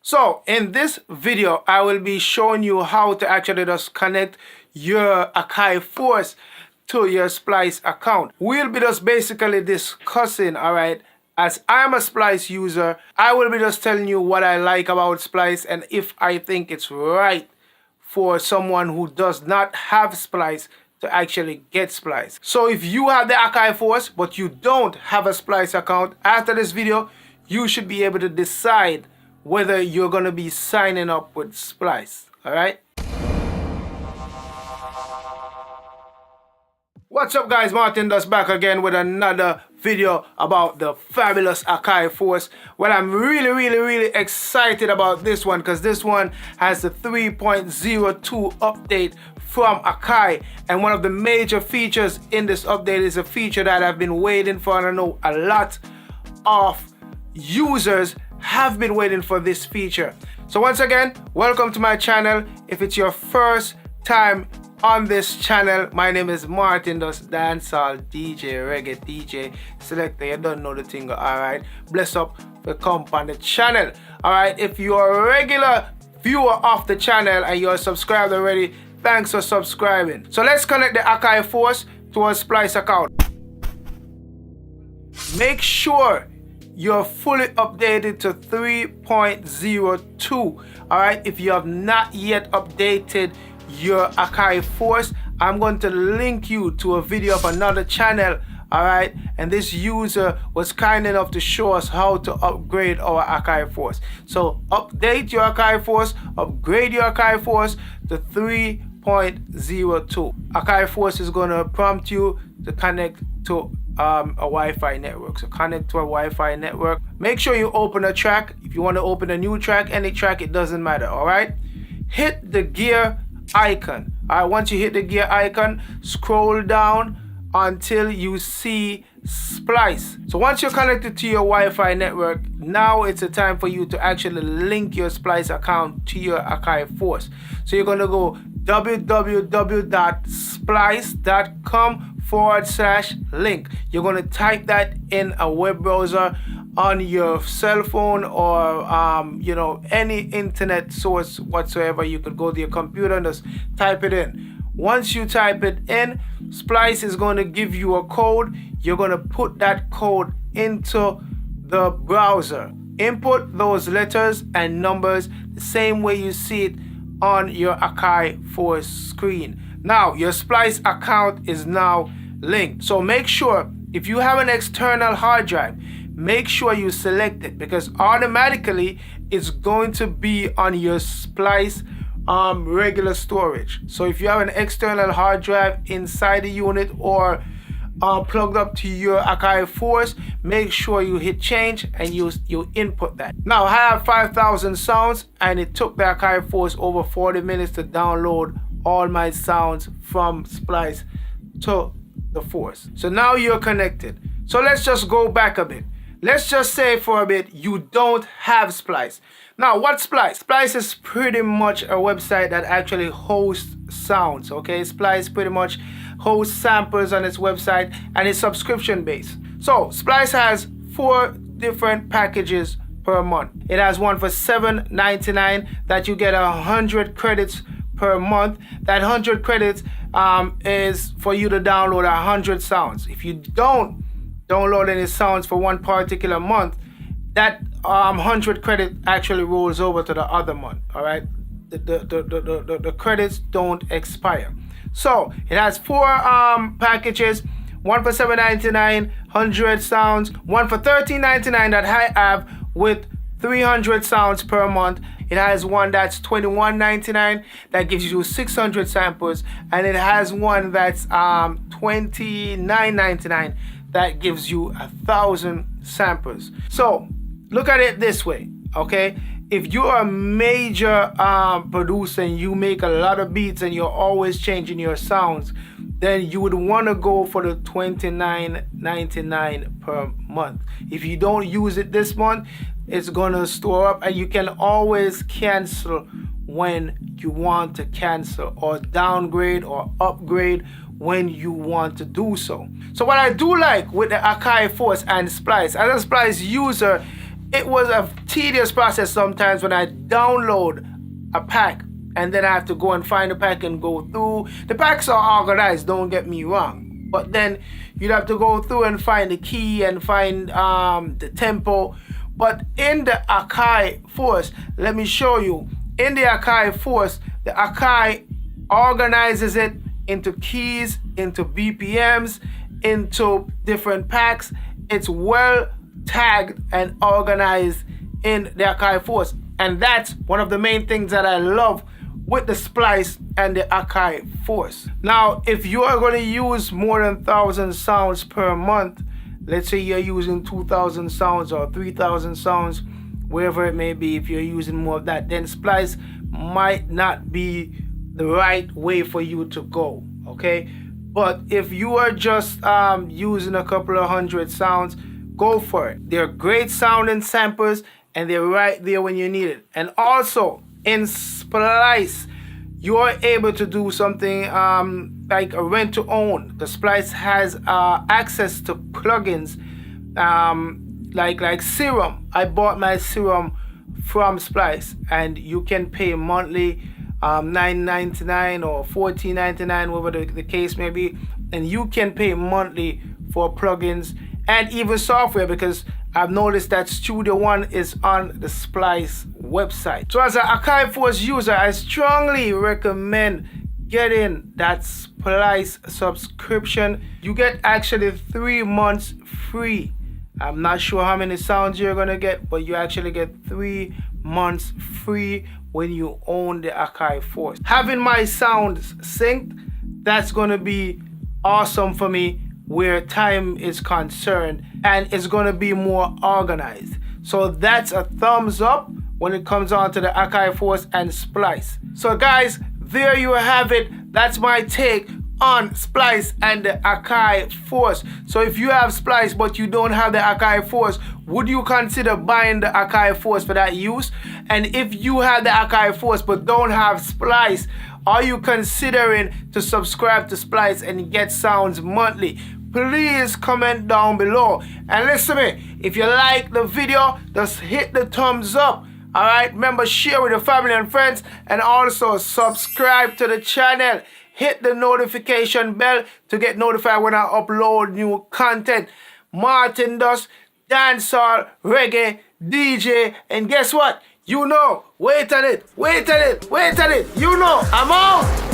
So in this video, I will be showing you how to actually just connect your Akai Force to your Splice account. We'll be just basically discussing, alright, as I'm a Splice user, I will be just telling you what I like about Splice and if I think it's right for someone who does not have Splice to actually get Splice. So if you have the Akai Force but you don't have a Splice account, after this video, you should be able to decide whether you're going to be signing up with Splice. Alright? What's up guys, Martin Dust back again with another video about the fabulous Akai Force. Well, I'm really excited about this one because this one has the 3.02 update from Akai, and one of the major features in this update is a feature that I've been waiting for, and I know a lot of users have been waiting for this feature. So once again, welcome to my channel. If it's your first time on this channel, my name is Martin Dust, dancehall DJ, reggae DJ, selector. You don't know the thing, alright? Bless up for come on the channel. Alright, if you're a regular viewer of the channel and you're subscribed already, thanks for subscribing. So let's connect the Akai Force to a Splice account. Make sure you're fully updated to 3.02. Alright, if you have not yet updated your Akai Force, I'm going to link you to a video of another channel. Alright, and this user was kind enough to show us how to upgrade our Akai Force. So update your Akai Force, upgrade your Akai Force to 3.02. Akai Force is going to prompt you to connect to a Wi-Fi network. So connect to a Wi-Fi network. Make sure you open a track. If you want to open a new track, any track, it doesn't matter. Alright, hit the gear icon. Alright, once you hit the gear icon, scroll down until you see Splice. So once you're connected to your Wi-Fi network, now it's a time for you to actually link your Splice account to your Akai Force. So you're going to go www.splice.com/link. You're going to type that in a web browser on your cell phone or any internet source whatsoever. You could go to your computer and just type it in. Once you type it in, Splice is going to give you a code. You're going to put that code into the browser. Input those letters and numbers the same way you see it on your Akai Force screen. Now your Splice account is now linked. So make sure if you have an external hard drive, make sure you select it because automatically it's going to be on your Splice regular storage. So if you have an external hard drive inside the unit or plugged up to your Akai Force, make sure you hit change and you input that. Now I have 5,000 sounds and it took the Akai Force over 40 minutes to download all my sounds from Splice to the Force. So now you're connected. So let's just go back a bit. Let's just say for a bit you don't have Splice. Now what's Splice? Splice is pretty much a website that actually hosts sounds, okay? Splice pretty much hosts samples on its website and it's subscription based. So Splice has 4 different packages per month. It has one for $7.99 that you get 100 credits per month. That 100 credits is for you to download 100 sounds. If you don't download any sounds for one particular month, that 100 credit actually rolls over to the other month. All right, the credits don't expire. So it has 4 packages. One for $7.99, 100 sounds. One for $13.99 that I have with 300 sounds per month. It has one that's $21.99 that gives you 600 samples, and it has one that's $29.99 that gives you 1,000 samples. So look at it this way, okay? If you're a major producer and you make a lot of beats and you're always changing your sounds, then you would want to go for the $29.99 per month. If you don't use it this month, it's gonna store up and you can always cancel when you want to cancel, or downgrade or upgrade when you want to do so. So what I do like with the Akai Force and Splice, as a Splice user, it was a tedious process sometimes when I download a pack and then I have to go and find the pack and go through. The packs are organized, don't get me wrong, but then you'd have to go through and find the key and find the tempo. But in the Akai Force, let me show you. In the Akai Force, the Akai organizes it into keys, into BPMs, into different packs. It's well tagged and organized in the Akai Force. And that's one of the main things that I love with the Splice and the Akai Force. Now, if you are going to use more than 1,000 sounds per month, let's say you're using 2,000 sounds or 3,000 sounds, wherever it may be, if you're using more of that, then Splice might not be the right way for you to go, okay? But if you are just using a couple of hundred sounds, go for it. They're great sounding samples and they're right there when you need it. And also in Splice, you're able to do something like a rent to own. The Splice has access to plugins like Serum. I bought my Serum from Splice, and you can pay monthly $9.99 or $14.99, whatever the case may be, and you can pay monthly for plugins and even software, because I've noticed that Studio One is on the Splice website. So as an Akai Force user, I strongly recommend getting that Splice subscription. You get actually 3 months free. I'm not sure how many sounds you're gonna get, but you actually get 3 months free when you own the Akai Force. Having my sounds synced, that's gonna be awesome for me where time is concerned, and it's gonna be more organized. So that's a thumbs up when it comes on to the Akai Force and Splice. So guys, there you have it. That's my take on Splice and the Akai Force. So if you have Splice but you don't have the Akai Force, would you consider buying the Akai Force for that use? And if you have the Akai Force but don't have Splice, are you considering to subscribe to Splice and get sounds monthly? Please comment down below. And listen to me, if you like the video, just hit the thumbs up. Alright, remember, share with your family and friends, and also subscribe to the channel. Hit the notification bell to get notified when I upload new content. Martin does dancehall, reggae, DJ, and guess what? You know, wait on it, you know, I'm out.